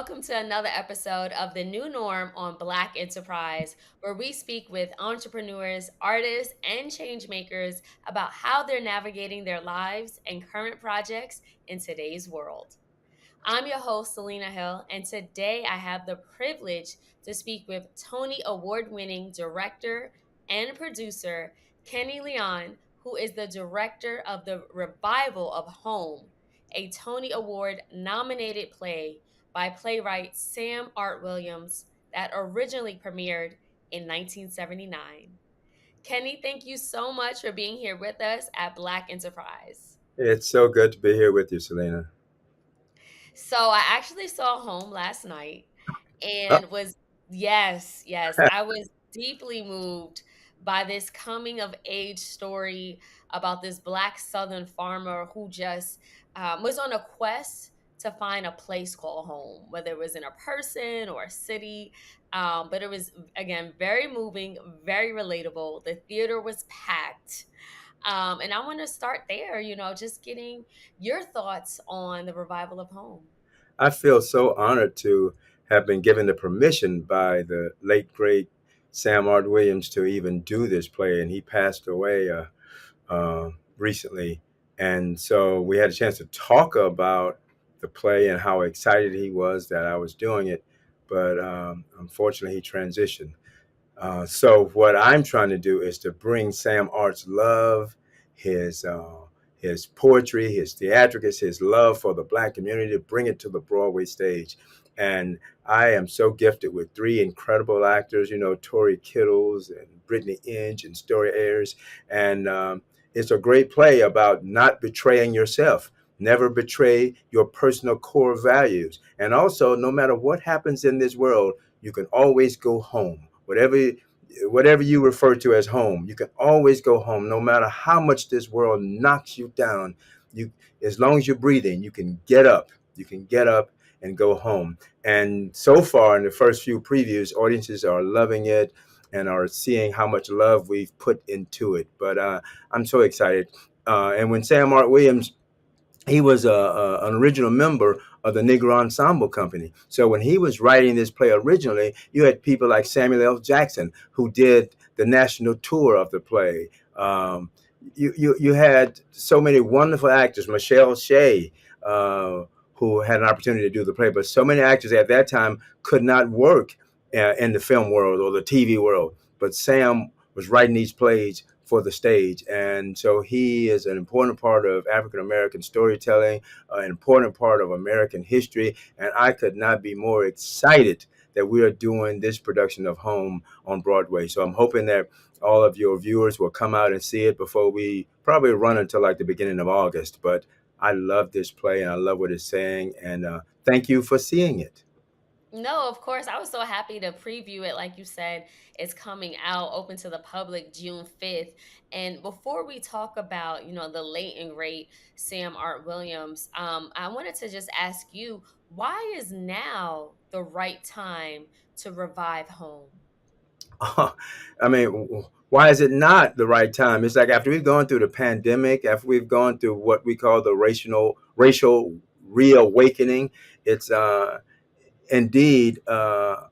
welcome to another episode of The New Norm on Black Enterprise, where we speak with entrepreneurs, artists, and change makers about how they're navigating their lives and current projects in today's world. I'm your host, Selena Hill, and today I have the privilege to speak with Tony Award winning director and producer Kenny Leon, who is the director of the revival of Home, a Tony Award nominated play by playwright Sam Art Williams that originally premiered in 1979. Kenny, thank you so much for being here with us at Black Enterprise. It's so good to be here with you, Selena. So I actually saw Home last night Oh, and yes, I was deeply moved by this coming of age story about this black southern farmer who just was on a quest to find a place called home, whether it was in a person or a city. But it was, again, very moving, very relatable. The theater was packed. And I want to start there, just getting your thoughts on the revival of Home. I feel so honored to have been given the permission by the late, great Sam Art Williams to even do this play. And he passed away recently. And so we had a chance to talk about the play and how excited he was that I was doing it. But unfortunately, he transitioned. So what I'm trying to do is to bring Sam Art's love, his his poetry, his theatricals, his love for the Black community, to bring it to the Broadway stage. And I am so gifted with three incredible actors, Tori Kittles and Brittany Inge and Story Ayers. And it's a great play about not betraying yourself. Never betray your personal core values. And also, no matter what happens in this world, you can always go home. Whatever you refer to as home, you can always go home, no matter how much this world knocks you down. You, as long as you're breathing, you can get up. You can get up and go home. And so far, in the first few previews, audiences are loving it and are seeing how much love we've put into it. But I'm so excited. And when Sam Art Williams, he was an original member of the Negro Ensemble Company. So when he was writing this play originally, you had people like Samuel L. Jackson, who did the national tour of the play. You had so many wonderful actors, Michelle Shea, who had an opportunity to do the play, but so many actors at that time could not work in the film world or the TV world. But Sam was writing these plays for the stage. And so he is an important part of African American storytelling, an important part of American history. And I could not be more excited that we are doing this production of Home on Broadway. So I'm hoping that all of your viewers will come out and see it before we probably run until like the beginning of August. But I love this play and I love what it's saying. And thank you for seeing it. No, of course. I was so happy to preview it. Like you said, it's coming out open to the public June 5th. And before we talk about, the late and great Sam Art Williams, I wanted to just ask you, why is now the right time to revive Home? I mean, why is it not the right time? It's like after we've gone through the pandemic, after we've gone through what we call the racial reawakening, it's indeed a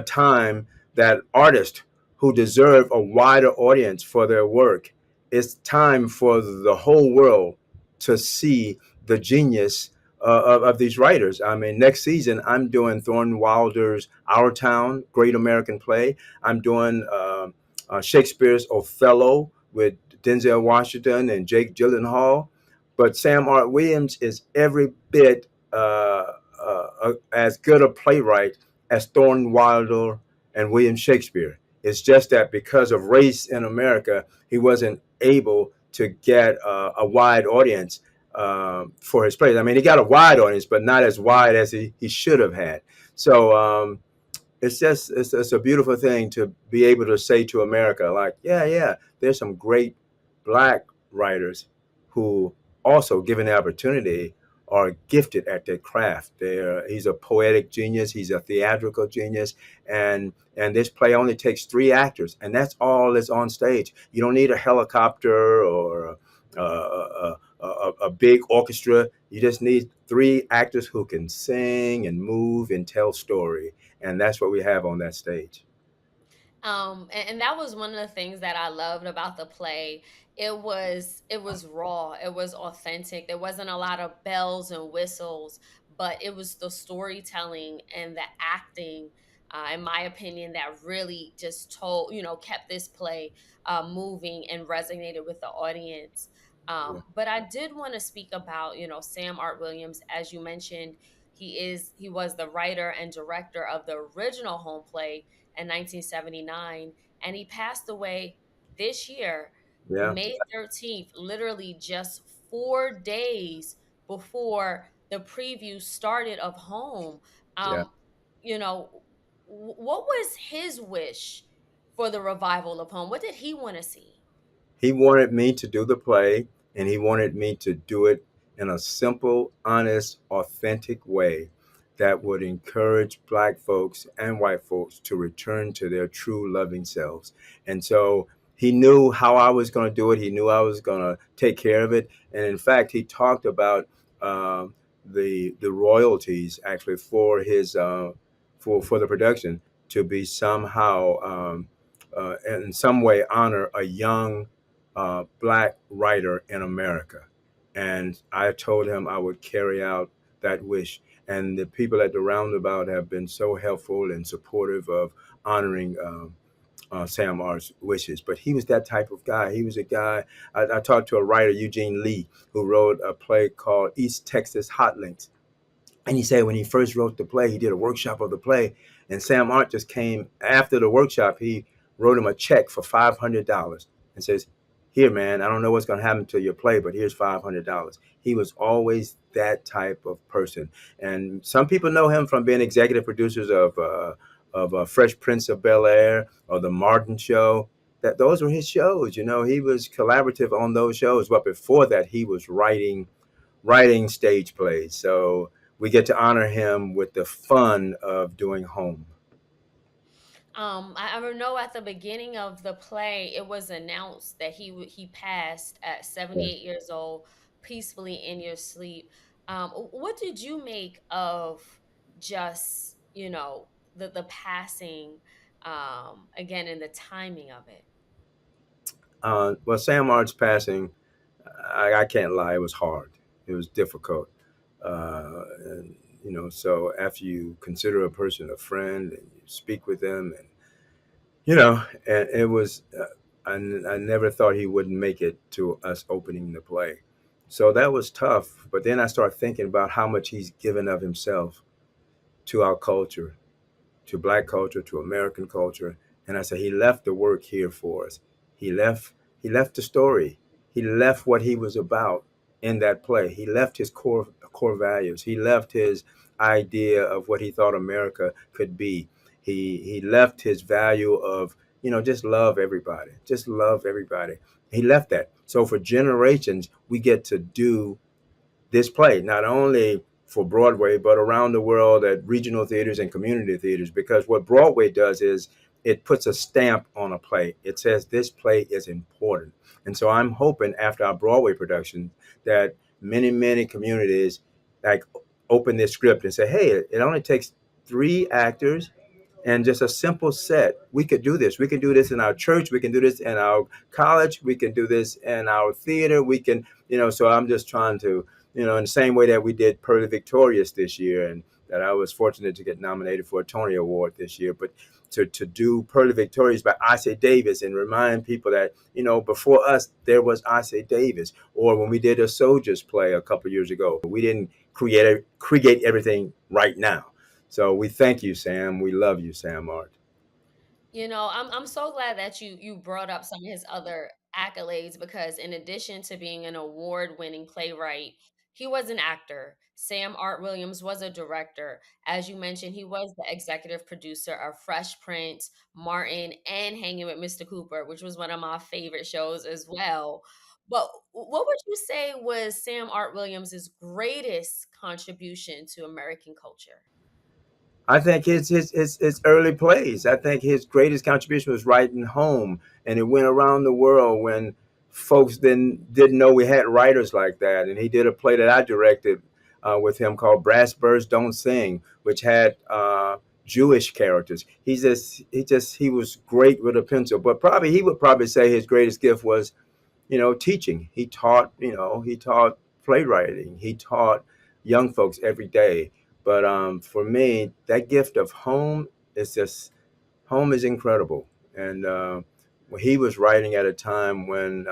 time that artists who deserve a wider audience for their work, it's time for the whole world to see the genius of these writers. I mean, next season, I'm doing Thornton Wilder's Our Town, Great American Play. I'm doing Shakespeare's Othello with Denzel Washington and Jake Gyllenhaal. But Sam Art Williams is every bit as good a playwright as Thornton Wilder and William Shakespeare. It's just that because of race in America, he wasn't able to get a wide audience for his plays. I mean, he got a wide audience, but not as wide as he should have had. So it's a beautiful thing to be able to say to America, like, yeah, there's some great black writers who also, given the opportunity, are gifted at their craft. He's a poetic genius. He's a theatrical genius, and this play only takes three actors, and that's all that's on stage. You don't need a helicopter or a big orchestra. You just need three actors who can sing and move and tell story, and that's what we have on that stage. And that was one of the things that I loved about the play. It was raw, it was authentic. There wasn't a lot of bells and whistles, but it was the storytelling and the acting, in my opinion, that really just kept this play moving and resonated with the audience. Yeah, But I did want to speak about, Sam Art Williams. As you mentioned, he was the writer and director of the original home play in 1979, and he passed away this year, yeah, May 13th, literally just 4 days before the preview started of Home. yeah. Um, what was his wish for the revival of Home? What did he want to see? He wanted me to do the play, and he wanted me to do it in a simple, honest, authentic way that would encourage Black folks and white folks to return to their true loving selves. And so he knew how I was going to do it. He knew I was going to take care of it. And in fact, he talked about the royalties actually for his for the production to be somehow in some way honor a young Black writer in America. And I told him I would carry out that wish. And the people at the roundabout have been so helpful and supportive of honoring Sam R's wishes. But he was that type of guy. He was a guy. I talked to a writer, Eugene Lee, who wrote a play called East Texas Hot Links. And he said when he first wrote the play, he did a workshop of the play, and Sam Art just came after the workshop. He wrote him a check for $500 and says, "Here, man, I don't know what's going to happen to your play, but here's $500." He was always that type of person, and some people know him from being executive producers of Fresh Prince of Bel Air or The Martin Show. That those were his shows. He was collaborative on those shows, but before that, he was writing stage plays. So we get to honor him with the fun of doing home. I know at the beginning of the play, it was announced that he passed at Yeah. 78 years old, peacefully in your sleep. What did you make of just the passing, again, and the timing of it? Well, Sam Art's passing, I can't lie, it was hard. It was difficult. And, so after you consider a person a friend and you speak with them, and it was, I never thought he wouldn't make it to us opening the play. So that was tough. But then I started thinking about how much he's given of himself to our culture, to Black culture, to American culture. And I said, he left the work here for us. He left he left the story. He left what he was about in that play. He left his core values. He left his idea of what he thought America could be. He left his value of, just love everybody. Just love everybody. He left that. So for generations, we get to do this play, not only for Broadway, but around the world at regional theaters and community theaters. Because what Broadway does is it puts a stamp on a play. It says this play is important. And so I'm hoping after our Broadway production that many, many communities like open this script and say, hey, it only takes three actors and just a simple set. We could do this. We can do this in our church. We can do this in our college. We can do this in our theater. We can, so I'm just trying to, in the same way that we did Pearly Victorious this year, and that I was fortunate to get nominated for a Tony Award this year, but to do Pearly Victorious by Ossie Davis and remind people that, before us, there was Ossie Davis. Or when we did a Soldiers play a couple of years ago, we didn't create everything right now. So we thank you, Sam. We love you, Sam Art. I'm so glad that you brought up some of his other accolades, because in addition to being an award-winning playwright, he was an actor. Sam Art Williams was a director. As you mentioned, he was the executive producer of Fresh Prince, Martin, and Hanging with Mr. Cooper, which was one of my favorite shows as well. But what would you say was Sam Art Williams's greatest contribution to American culture? I think his early plays. I think his greatest contribution was writing Home, and it went around the world when folks didn't know we had writers like that. And he did a play that I directed with him called Brass Birds Don't Sing, which had Jewish characters. He was great with a pencil. But probably he would probably say his greatest gift was, teaching. He taught playwriting. He taught young folks every day. But for me, that gift of home is incredible. And he was writing at a time when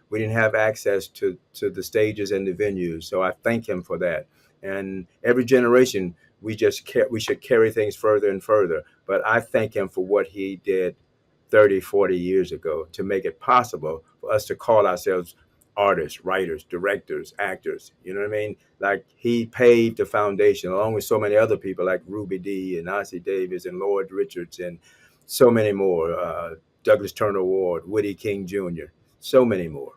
we didn't have access to the stages and the venues. So I thank him for that. And every generation, we should carry things further and further. But I thank him for what he did 30, 40 years ago to make it possible for us to call ourselves artists, writers, directors, actors. You know what I mean? Like he paved the foundation along with so many other people like Ruby Dee and Ossie Davis and Lloyd Richards and so many more. Douglas Turner Ward, Woody King Jr., so many more.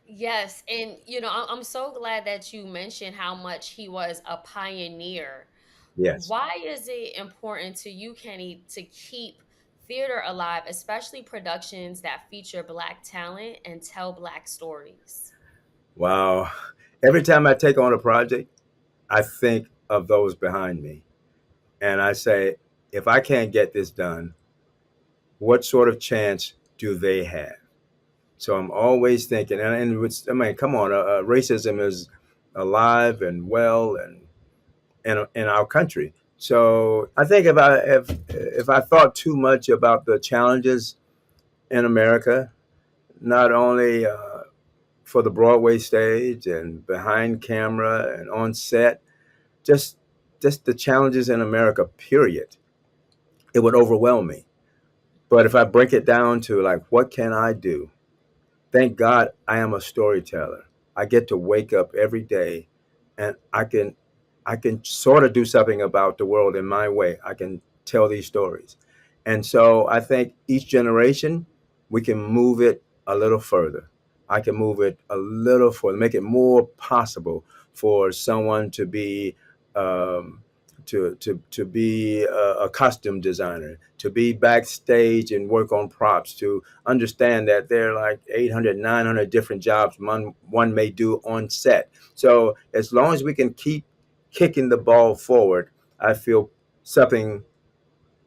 Yes, and I'm so glad that you mentioned how much he was a pioneer. Yes. Why is it important to you, Kenny, to keep theater alive, especially productions that feature Black talent and tell Black stories? Wow. Every time I take on a project, I think of those behind me. And I say, if I can't get this done, what sort of chance do they have? So I'm always thinking, I mean, come on, racism is alive and well and in our country. So I think if I thought too much about the challenges in America, not only for the Broadway stage and behind camera and on set, just just the challenges in America, period, it would overwhelm me. But if I break it down to like, what can I do? Thank God I am a storyteller. I get to wake up every day and I can sort of do something about the world in my way. I can tell these stories. And so I think each generation we can move it a little further. I can move it a little further, make it more possible for someone to be um, to be a costume designer, to be backstage and work on props, to understand that there are like 800, 900 different jobs one may do on set. So as long as we can keep kicking the ball forward, I feel something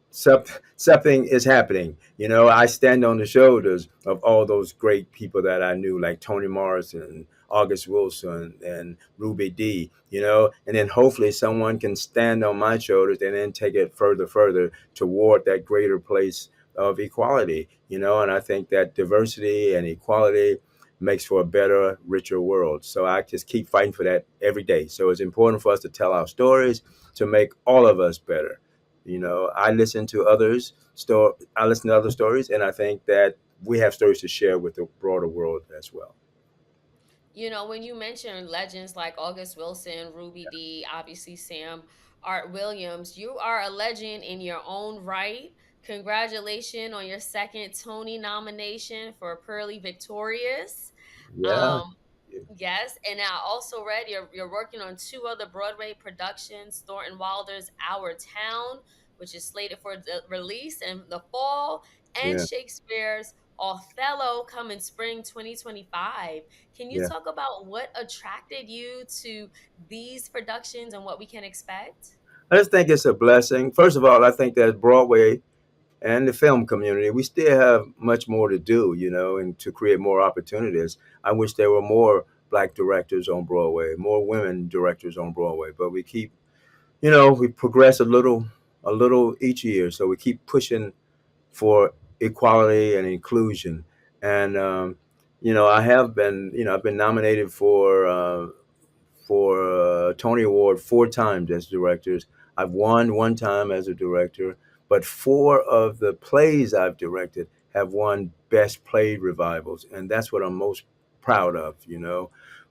something is happening. I stand on the shoulders of all those great people that I knew, like Toni Morrison, August Wilson, and Ruby Dee. And then hopefully someone can stand on my shoulders and then take it further toward that greater place of equality. And I think that diversity and equality makes for a better, richer world. So I just keep fighting for that every day. So it's important for us to tell our stories to make all of us better. I listen to other stories, and I think that we have stories to share with the broader world as well. When you mention legends like August Wilson, Ruby Dee, obviously Sam Art Williams, you are a legend in your own right. Congratulations on your second Tony nomination for Pearly Victorious. Yeah, Um, Yes, and I also read you're working on two other Broadway productions: Thornton Wilder's Our Town, which is slated for the release in the fall, and yeah, Shakespeare's Othello coming spring 2025. Can you yeah. talk about what attracted you to these productions and what we can expect? I just think it's a blessing. First of all, I think that Broadway and the film community, we still have much more to do, and to create more opportunities. I wish there were more Black directors on Broadway, more women directors on Broadway, but we progress a little each year. So we keep pushing for equality and inclusion. And I've been nominated for Tony Award 4 times as directors. I've won 1 time as a director, but 4 of the plays I've directed have won Best Play Revivals, and that's what I'm most proud of.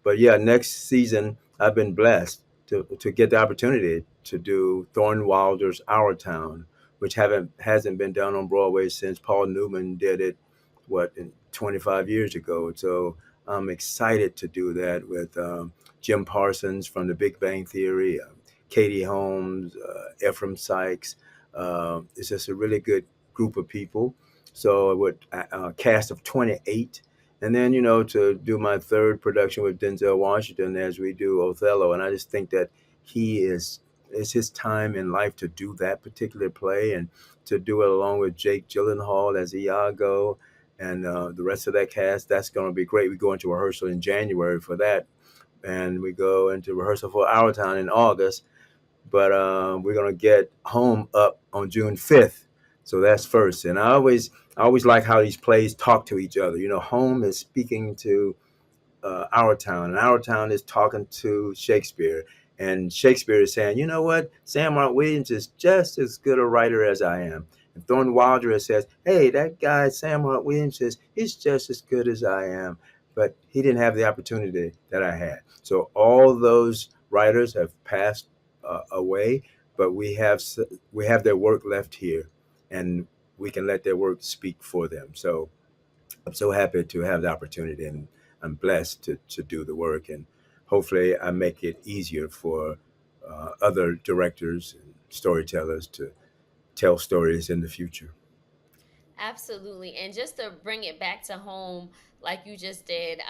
But yeah, next season I've been blessed to get the opportunity to do Thornton Wilder's Our Town, which haven't hasn't been done on Broadway since Paul Newman did it, 25 years ago. So I'm excited to do that with Jim Parsons from The Big Bang Theory, Katie Holmes, Ephraim Sykes. It's just a really good group of people. So with a cast of 28. And then, to do my third production with Denzel Washington as we do Othello. And I just think that he is, it's his time in life to do that particular play and to do it along with Jake Gyllenhaal as Iago and the rest of that cast. That's going to be great. We go into rehearsal in January for that. And we go into rehearsal for Our Town in August, but we're gonna get home up on June 5th. So that's first. And I always like how these plays talk to each other. Home is speaking to Our Town, and Our Town is talking to Shakespeare, and Shakespeare is saying, you know what, Sam Mark Williams is just as good a writer as I am. And Thornton Wilder says, hey, that guy Sam Mark Williams says he's just as good as I am, but he didn't have the opportunity that I had. So all those writers have passed away, but we have their work left here, and we can let their work speak for them. So I'm so happy to have the opportunity, and I'm blessed to do the work. And hopefully, I make it easier for other directors and storytellers to tell stories in the future. Absolutely. And just to bring it back to home, like you just did,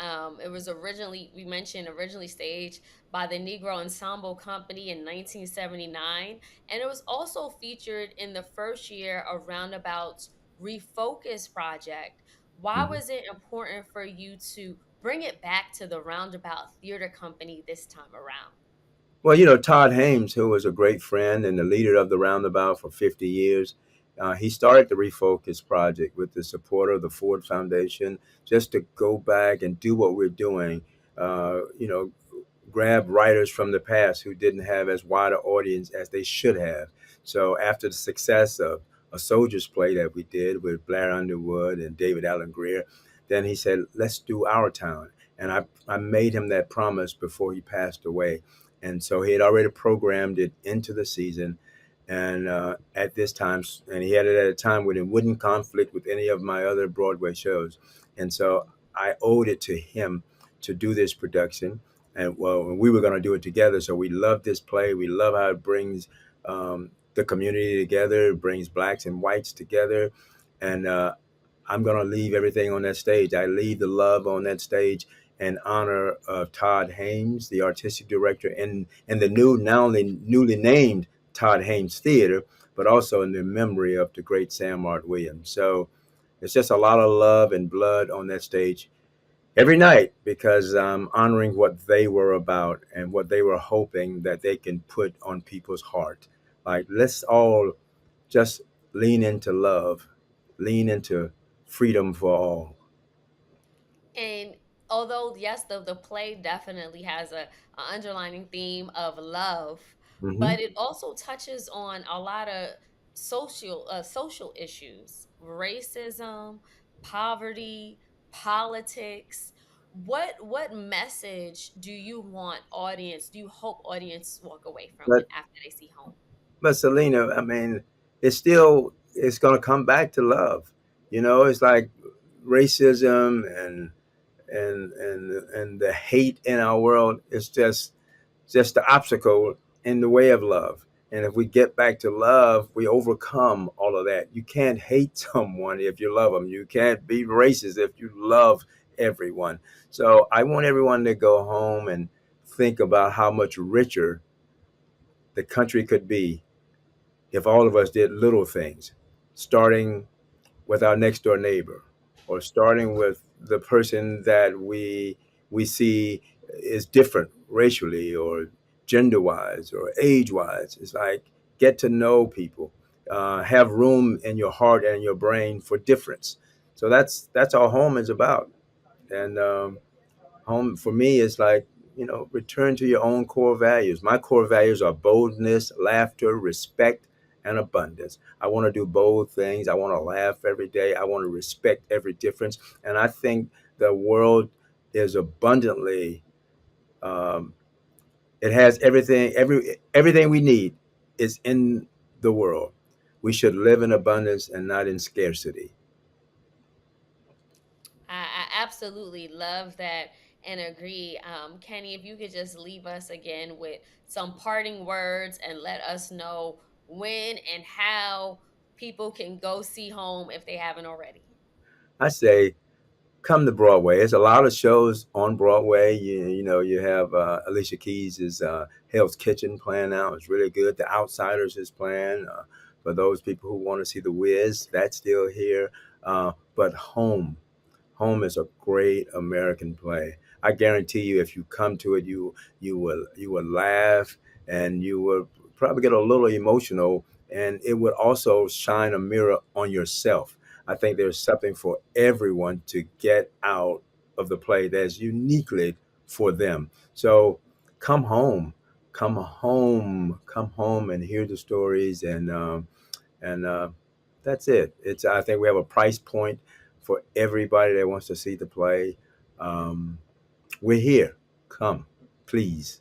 it was originally, we mentioned, originally staged by the Negro Ensemble Company in 1979. And it was also featured in the first year of Roundabout's Refocus project. Why Mhm. was it important for you to bring it back to the Roundabout Theater Company this time around? Well, Todd Hames, who was a great friend and the leader of the Roundabout for 50 years, he started the Refocus Project with the support of the Ford Foundation just to go back and do what we're doing. Grab writers from the past who didn't have as wide an audience as they should have. So after the success of a soldier's play that we did with Blair Underwood and David Allen Greer, then he said, let's do Our Town. And I made him that promise before he passed away. And so he had already programmed it into the season. And at this time, and he had it at a time when it wouldn't conflict with any of my other Broadway shows. And so I owed it to him to do this production. And well, we were going to do it together. So we love this play. We love how it brings the community together, it brings blacks and whites together. And I'm going to leave everything on that stage. I leave the love on that stage in honor of Todd Haynes, the artistic director, and the newly named Todd Haynes Theater, but also in the memory of the great Sam Mart Williams. So it's just a lot of love and blood on that stage every night because I'm honoring what they were about and what they were hoping that they can put on people's heart. Like, let's all just lean into love, lean into freedom for all. And although yes, the play definitely has a underlining theme of love, Hmm. but it also touches on a lot of social issues, racism, poverty, politics. What message do you hope audience walk away from But after they see home? Selena, I mean, it's going to come back to love. It's like racism and the hate in our world is just the obstacle in the way of love. And if we get back to love, we overcome all of that. You can't hate someone if you love them. You can't be racist if you love everyone. So I want everyone to go home and think about how much richer the country could be if all of us did little things, starting with our next door neighbor, or starting with the person that we see is different racially or gender wise or age wise. It's like get to know people, have room in your heart and your brain for difference. So that's all home is about. And home for me is like, return to your own core values. My core values are boldness, laughter, respect, and abundance. I want to do bold things. I want to laugh every day. I want to respect every difference. And I think the world is abundantly, um, it has everything we need is in the world. We should live in abundance and not in scarcity. I absolutely love that and agree. Kenny, if you could just leave us again with some parting words and let us know when and how people can go see Home if they haven't already? I say come to Broadway. There's a lot of shows on Broadway. You know, you have Alicia Keys' Hell's Kitchen playing now. It's really good. The Outsiders is playing. For those people who want to see The Wiz, that's still here. But Home is a great American play. I guarantee you, if you come to it, you will laugh and you will probably get a little emotional, and it would also shine a mirror on yourself. I think there's something for everyone to get out of the play that's uniquely for them. So come home, come home, and hear the stories, and that's it. It's I think we have a price point for everybody that wants to see the play. Um, we're here. Come, please.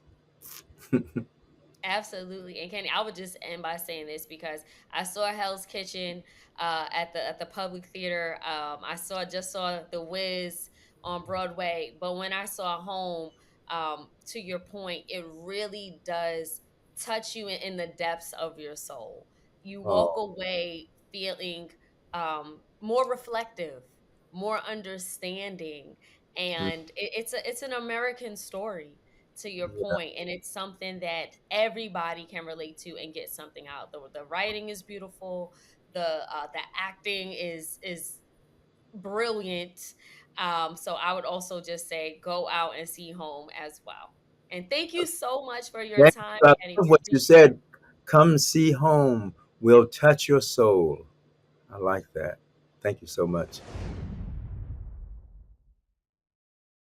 Absolutely. And Kenny, I would just end by saying this because I saw Hell's Kitchen at the public theater. I saw The Wiz on Broadway, but when I saw Home, to your point, it really does touch you in the depths of your soul. You walk Oh, away feeling more reflective, more understanding, mm, and it's an American story, to your yeah. point, and it's something that everybody can relate to and get something out. The writing is beautiful, the acting is brilliant. So I would also just say go out and see Home as well. And thank you so much for your Yes, time, I Kenny. love We what you appreciate said. Come see home. Will touch your soul. I like that. Thank you so much.